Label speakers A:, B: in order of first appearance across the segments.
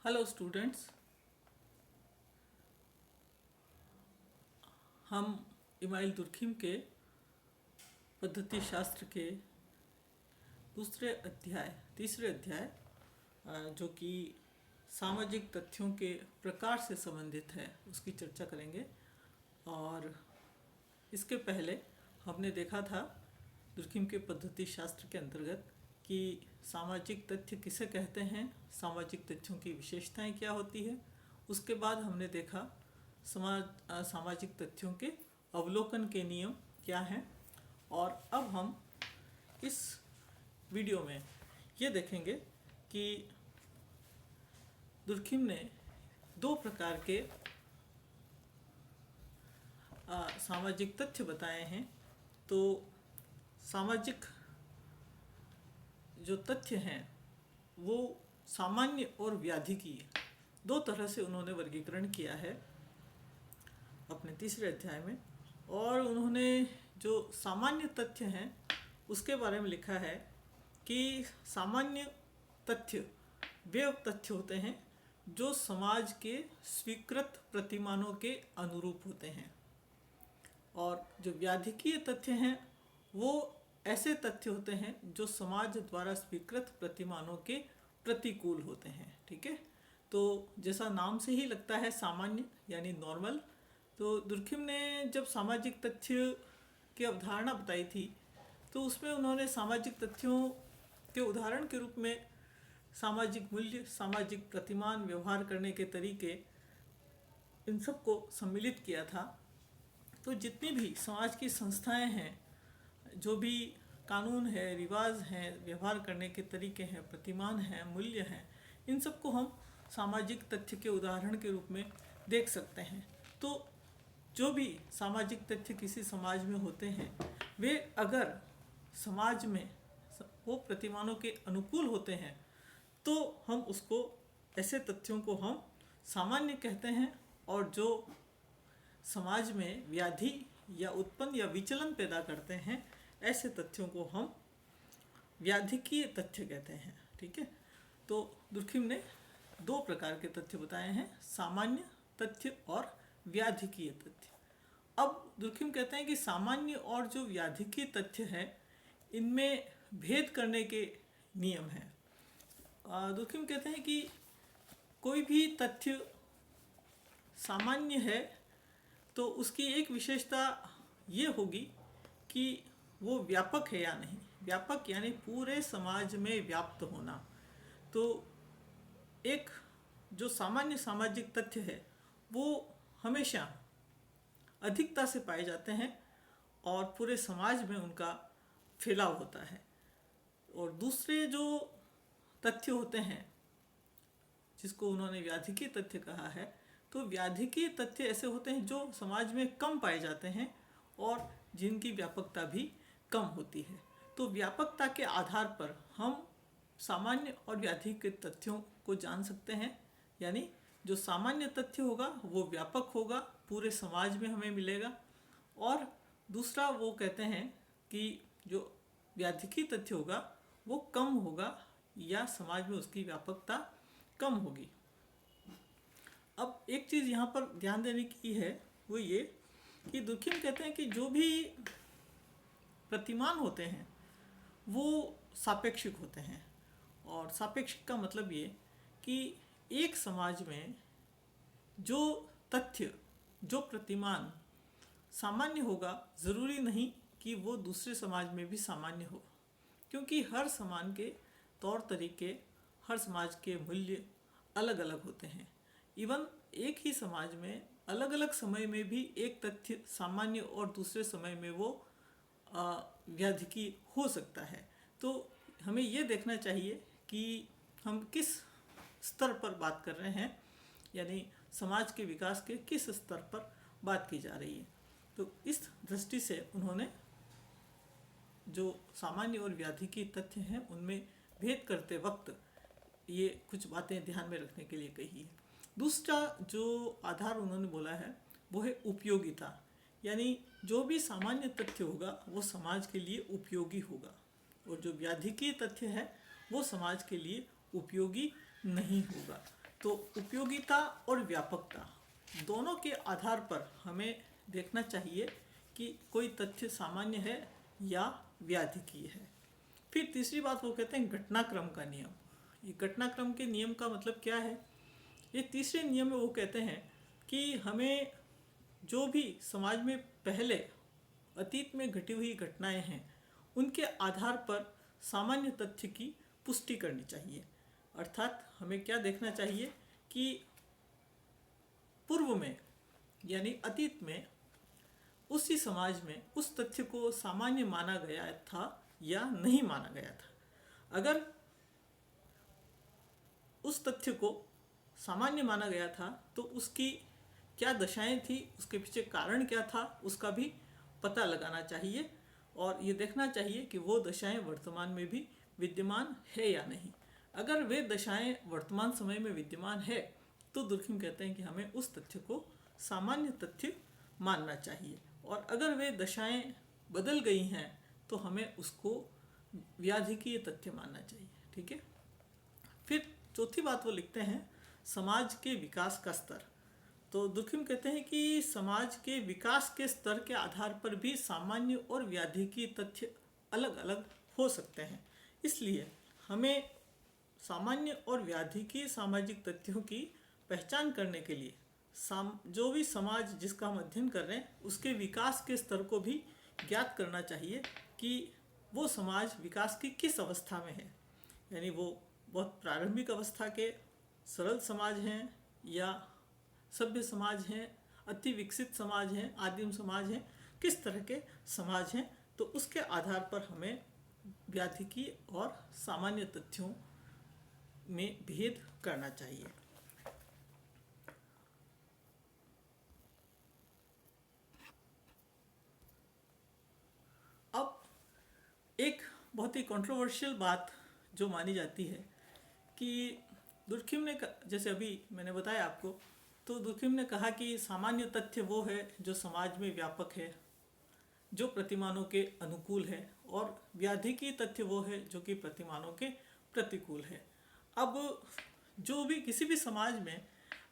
A: Hello students, हम email Durkheim के पद्धति शास्त्र के तीसरे अध्याय जो कि सामाजिक तथ्यों के प्रकार से संबंधित है उसकी चर्चा करेंगे। और इसके पहले हमने देखा था दुर्खिम के पद्धति शास्त्र के अंतर्गत कि सामाजिक तथ्य किसे कहते हैं, सामाजिक तथ्यों की विशेषताएं क्या होती है। उसके बाद हमने देखा सामाजिक तथ्यों के अवलोकन के नियम क्या हैं। और अब हम इस वीडियो में ये देखेंगे कि दुर्खिम ने दो प्रकार के सामाजिक तथ्य बताए हैं। तो सामाजिक जो तथ्य हैं वो सामान्य और व्याधिकीय दो तरह से उन्होंने वर्गीकरण किया है अपने तीसरे अध्याय में। और उन्होंने जो सामान्य तथ्य हैं उसके बारे में लिखा है कि सामान्य तथ्य वे तथ्य होते हैं जो समाज के स्वीकृत प्रतिमानों के अनुरूप होते हैं, और जो व्याधिकीय तथ्य हैं वो ऐसे तथ्य होते हैं जो समाज द्वारा स्वीकृत प्रतिमानों के प्रतिकूल होते हैं। ठीक है, तो जैसा नाम से ही लगता है सामान्य यानी नॉर्मल। तो दुर्खिम ने जब सामाजिक तथ्य की अवधारणा बताई थी तो उसमें उन्होंने सामाजिक तथ्यों के उदाहरण के रूप में सामाजिक मूल्य, सामाजिक प्रतिमान, व्यवहार करने के तरीके, इन सब को सम्मिलित किया था। तो जितनी भी समाज की संस्थाएं हैं, जो भी कानून है, रिवाज हैं, व्यवहार करने के तरीके हैं, प्रतिमान हैं, मूल्य हैं, इन सब को हम सामाजिक तथ्य के उदाहरण के रूप में देख सकते हैं। तो जो भी सामाजिक तथ्य किसी समाज में होते हैं वे अगर समाज में वो प्रतिमानों के अनुकूल होते हैं तो हम उसको, ऐसे तथ्यों को हम सामान्य कहते हैं। और जो समाज में व्याधि या उत्पन्न या विचलन पैदा करते हैं ऐसे तथ्यों को हम व्याधिकीय तथ्य कहते हैं। ठीक है, तो दुर्खिम ने दो प्रकार के तथ्य बताए हैं, सामान्य तथ्य और व्याधिकीय तथ्य। अब दुर्खिम कहते हैं कि सामान्य और जो व्याधिकीय तथ्य है इनमें भेद करने के नियम हैं। दुर्खिम कहते हैं कि कोई भी तथ्य सामान्य है तो उसकी एक विशेषता ये होगी कि वो व्यापक है या नहीं। व्यापक यानी पूरे समाज में व्याप्त होना। तो एक जो सामान्य सामाजिक तथ्य है वो हमेशा अधिकता से पाए जाते हैं और पूरे समाज में उनका फैलाव होता है। और दूसरे जो तथ्य होते हैं जिसको उन्होंने व्याधिकीय तथ्य कहा है, तो व्याधिकीय तथ्य ऐसे होते हैं जो समाज में कम पाए जाते हैं और जिनकी व्यापकता भी कम होती है। तो व्यापकता के आधार पर हम सामान्य और व्याधिकीय तथ्यों को जान सकते हैं। यानी जो सामान्य तथ्य होगा वो व्यापक होगा, पूरे समाज में हमें मिलेगा। और दूसरा वो कहते हैं कि जो व्याधिकीय तथ्य होगा वो कम होगा या समाज में उसकी व्यापकता कम होगी। अब एक चीज़ यहाँ पर ध्यान देने की है वो ये कि दुर्खिम कहते हैं कि जो भी प्रतिमान होते हैं वो सापेक्षिक होते हैं। और सापेक्षिक का मतलब ये कि एक समाज में जो तथ्य, जो प्रतिमान सामान्य होगा ज़रूरी नहीं कि वो दूसरे समाज में भी सामान्य हो, क्योंकि हर समाज के तौर तरीके, हर समाज के मूल्य अलग अलग होते हैं। इवन एक ही समाज में अलग अलग समय में भी एक तथ्य सामान्य और दूसरे समय में वो व्याधिकीय हो सकता है। तो हमें ये देखना चाहिए कि हम किस स्तर पर बात कर रहे हैं, यानी समाज के विकास के किस स्तर पर बात की जा रही है। तो इस दृष्टि से उन्होंने जो सामान्य और व्याधिकीय तथ्य हैं उनमें भेद करते वक्त ये कुछ बातें ध्यान में रखने के लिए कही है। दूसरा जो आधार उन्होंने बोला है वो है उपयोगिता, यानी जो भी सामान्य तथ्य होगा वो समाज के लिए उपयोगी होगा और जो व्याधिकीय तथ्य है वो समाज के लिए उपयोगी नहीं होगा। तो उपयोगिता और व्यापकता दोनों के आधार पर हमें देखना चाहिए कि कोई तथ्य सामान्य है या व्याधिकीय है। फिर तीसरी बात वो कहते हैं घटनाक्रम का नियम। ये घटनाक्रम के नियम का मतलब क्या है? ये तीसरे नियम में वो कहते हैं कि हमें जो भी समाज में पहले अतीत में घटी हुई घटनाएं हैं उनके आधार पर सामान्य तथ्य की पुष्टि करनी चाहिए। अर्थात हमें क्या देखना चाहिए कि पूर्व में यानी अतीत में उसी समाज में उस तथ्य को सामान्य माना गया था या नहीं माना गया था। अगर उस तथ्य को सामान्य माना गया था तो उसकी क्या दशाएं थी, उसके पीछे कारण क्या था, उसका भी पता लगाना चाहिए और ये देखना चाहिए कि वो दशाएं वर्तमान में भी विद्यमान है या नहीं। अगर वे दशाएं वर्तमान समय में विद्यमान है तो दुर्खिम कहते हैं कि हमें उस तथ्य को सामान्य तथ्य मानना चाहिए, और अगर वे दशाएं बदल गई हैं तो हमें उसको व्याधिकीय तथ्य मानना चाहिए। ठीक है। फिर चौथी बात वो लिखते हैं समाज के विकास का स्तर। तो दुर्खिम कहते हैं कि समाज के विकास के स्तर के आधार पर भी सामान्य और व्याधिकीय तथ्य अलग अलग हो सकते हैं। इसलिए हमें सामान्य और व्याधिकीय सामाजिक तथ्यों की पहचान करने के लिए जो भी समाज जिसका हम अध्ययन कर रहे हैं उसके विकास के स्तर को भी ज्ञात करना चाहिए कि वो समाज विकास की किस अवस्था में है। यानी वो बहुत प्रारंभिक अवस्था के सरल समाज हैं या सभ्य समाज हैं, अति विकसित समाज हैं, आदिम समाज हैं, किस तरह के समाज हैं। तो उसके आधार पर हमें व्याधिकीय और सामान्य तथ्यों में भेद करना चाहिए। अब एक बहुत ही कंट्रोवर्शियल बात जो मानी जाती है कि दुर्खिम ने, जैसे अभी मैंने बताया आपको, तो दुर्खिम ने कहा कि सामान्य तथ्य वो है जो समाज में व्यापक है, जो प्रतिमानों के अनुकूल है, और व्याधिकीय तथ्य वो है जो कि प्रतिमानों के प्रतिकूल है। अब जो भी किसी भी समाज में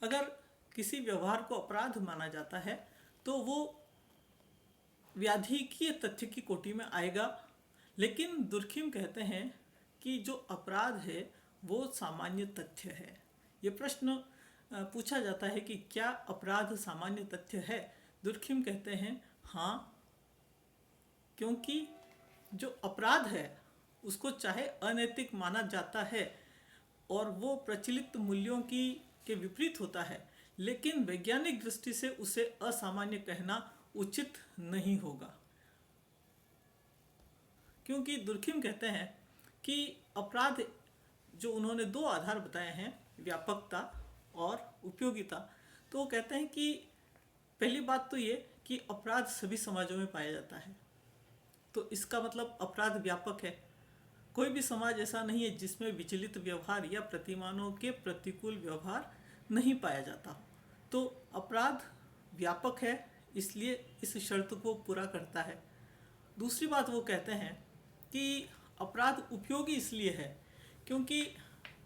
A: अगर किसी व्यवहार को अपराध माना जाता है तो वो व्याधिकीय तथ्य की कोटि में आएगा, लेकिन दुर्खिम कहते हैं कि जो अपराध है वो सामान्य तथ्य है। ये प्रश्न पूछा जाता है कि क्या अपराध सामान्य तथ्य है? दुर्खिम कहते हैं हाँ, क्योंकि जो अपराध है उसको चाहे अनैतिक माना जाता है और वो प्रचलित मूल्यों के विपरीत होता है, लेकिन वैज्ञानिक दृष्टि से उसे असामान्य कहना उचित नहीं होगा। क्योंकि दुर्खिम कहते हैं कि अपराध जो उन्होंने दो आधार बताए हैं, व्यापकता और उपयोगिता, तो वो कहते हैं कि पहली बात तो ये कि अपराध सभी समाजों में पाया जाता है, तो इसका मतलब अपराध व्यापक है। कोई भी समाज ऐसा नहीं है जिसमें विचलित व्यवहार या प्रतिमानों के प्रतिकूल व्यवहार नहीं पाया जाता। तो अपराध व्यापक है, इसलिए इस शर्त को पूरा करता है। दूसरी बात वो कहते हैं कि अपराध उपयोगी इसलिए है क्योंकि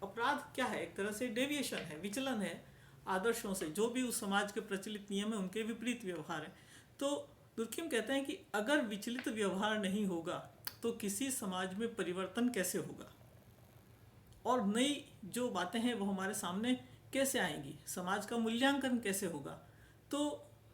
A: अपराध क्या है, एक तरह से डेविएशन है, विचलन है आदर्शों से, जो भी उस समाज के प्रचलित नियम है उनके विपरीत व्यवहार है। तो दुर्खिम कहते हैं कि अगर विचलित व्यवहार नहीं होगा तो किसी समाज में परिवर्तन कैसे होगा और नई जो बातें हैं वो हमारे सामने कैसे आएंगी, समाज का मूल्यांकन कैसे होगा। तो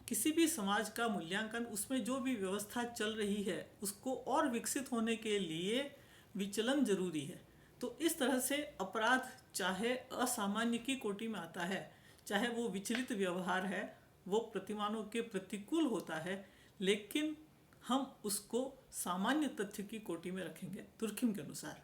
A: किसी भी समाज का मूल्यांकन, उसमें जो भी व्यवस्था चल रही है उसको और विकसित होने के लिए विचलन जरूरी है। तो इस तरह से अपराध चाहे असामान्य की कोटि में आता है, चाहे वो विचलित व्यवहार है, वो प्रतिमानों के प्रतिकूल होता है, लेकिन हम उसको सामान्य तथ्य की कोटि में रखेंगे तुर्खिम के अनुसार।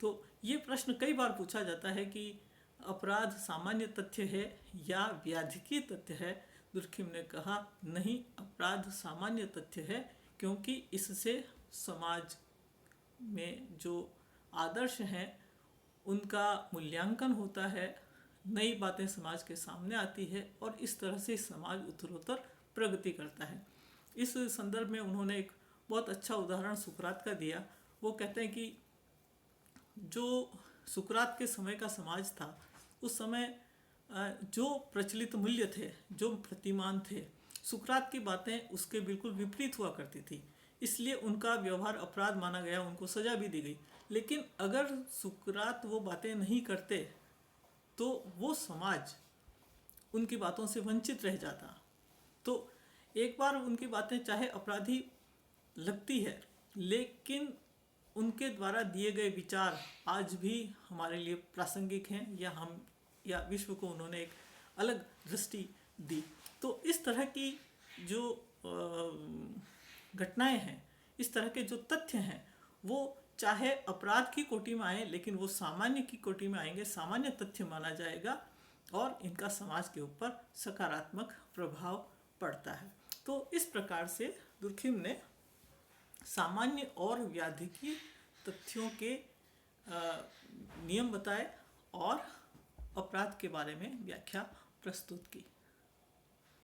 A: तो ये प्रश्न कई बार पूछा जाता है कि अपराध सामान्य तथ्य है या व्याधिकीय तथ्य है। दुर्खिम ने कहा नहीं, अपराध सामान्य तथ्य है, क्योंकि इससे समाज में जो आदर्श हैं उनका मूल्यांकन होता है, नई बातें समाज के सामने आती है और इस तरह से समाज उत्तरोत्तर प्रगति करता है। इस संदर्भ में उन्होंने एक बहुत अच्छा उदाहरण सुकरात का दिया। वो कहते हैं कि जो सुकरात के समय का समाज था उस समय जो प्रचलित मूल्य थे, जो प्रतिमान थे, सुकरात की बातें उसके बिल्कुल विपरीत हुआ करती थी, इसलिए उनका व्यवहार अपराध माना गया, उनको सजा भी दी गई। लेकिन अगर सुकरात वो बातें नहीं करते तो वो समाज उनकी बातों से वंचित रह जाता। तो एक बार उनकी बातें चाहे अपराधी लगती है, लेकिन उनके द्वारा दिए गए विचार आज भी हमारे लिए प्रासंगिक हैं, या विश्व को उन्होंने एक अलग दृष्टि दी। तो इस तरह की जो घटनाएं हैं, इस तरह के जो तथ्य हैं, वो चाहे अपराध की कोटि में आए, लेकिन वो सामान्य की कोटि में आएंगे, सामान्य तथ्य माना जाएगा और इनका समाज के ऊपर सकारात्मक प्रभाव पड़ता है। तो इस प्रकार से दुर्खिम ने सामान्य और व्याधिकीय तथ्यों के नियम बताए और अपराध के बारे में व्याख्या प्रस्तुत की।